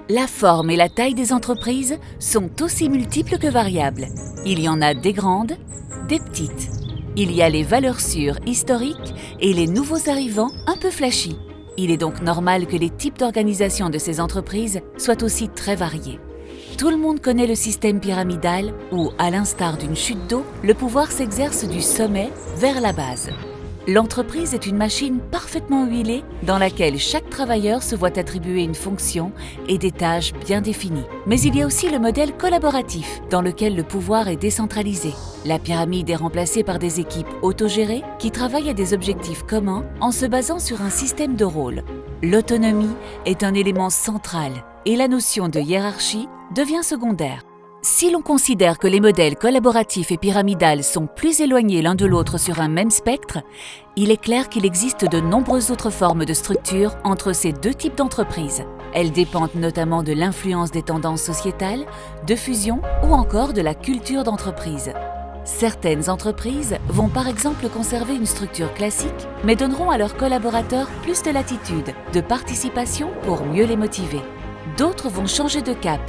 La forme et la taille des entreprises sont aussi multiples que variables. Il y en a des grandes, des petites. Il y a les valeurs sûres historiques et les nouveaux arrivants un peu flashy. Il est donc normal que les types d'organisation de ces entreprises soient aussi très variés. Tout le monde connaît le système pyramidal où, à l'instar d'une chute d'eau, le pouvoir s'exerce du sommet vers la base. L'entreprise est une machine parfaitement huilée dans laquelle chaque travailleur se voit attribuer une fonction et des tâches bien définies. Mais il y a aussi le modèle collaboratif, dans lequel le pouvoir est décentralisé. La pyramide est remplacée par des équipes autogérées qui travaillent à des objectifs communs en se basant sur un système de rôles. L'autonomie est un élément central et la notion de hiérarchie devient secondaire. Si l'on considère que les modèles collaboratifs et pyramidales sont plus éloignés l'un de l'autre sur un même spectre, il est clair qu'il existe de nombreuses autres formes de structure entre ces deux types d'entreprises. Elles dépendent notamment de l'influence des tendances sociétales, de fusion ou encore de la culture d'entreprise. Certaines entreprises vont par exemple conserver une structure classique, mais donneront à leurs collaborateurs plus de latitude, de participation pour mieux les motiver. D'autres vont changer de cap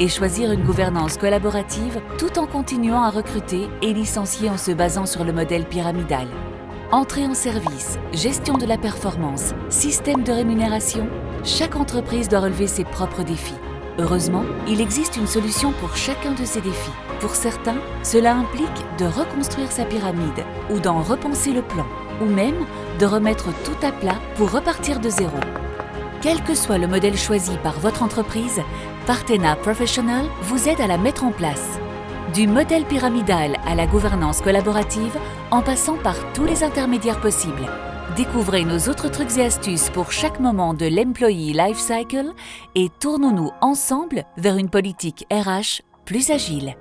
et choisir une gouvernance collaborative tout en continuant à recruter et licencier en se basant sur le modèle pyramidal. Entrée en service, gestion de la performance, système de rémunération, chaque entreprise doit relever ses propres défis. Heureusement, il existe une solution pour chacun de ces défis. Pour certains, cela implique de reconstruire sa pyramide ou d'en repenser le plan, ou même de remettre tout à plat pour repartir de zéro. Quel que soit le modèle choisi par votre entreprise, Partena Professional vous aide à la mettre en place. Du modèle pyramidal à la gouvernance collaborative, en passant par tous les intermédiaires possibles. Découvrez nos autres trucs et astuces pour chaque moment de l'Employee Life Cycle et tournons-nous ensemble vers une politique RH plus agile.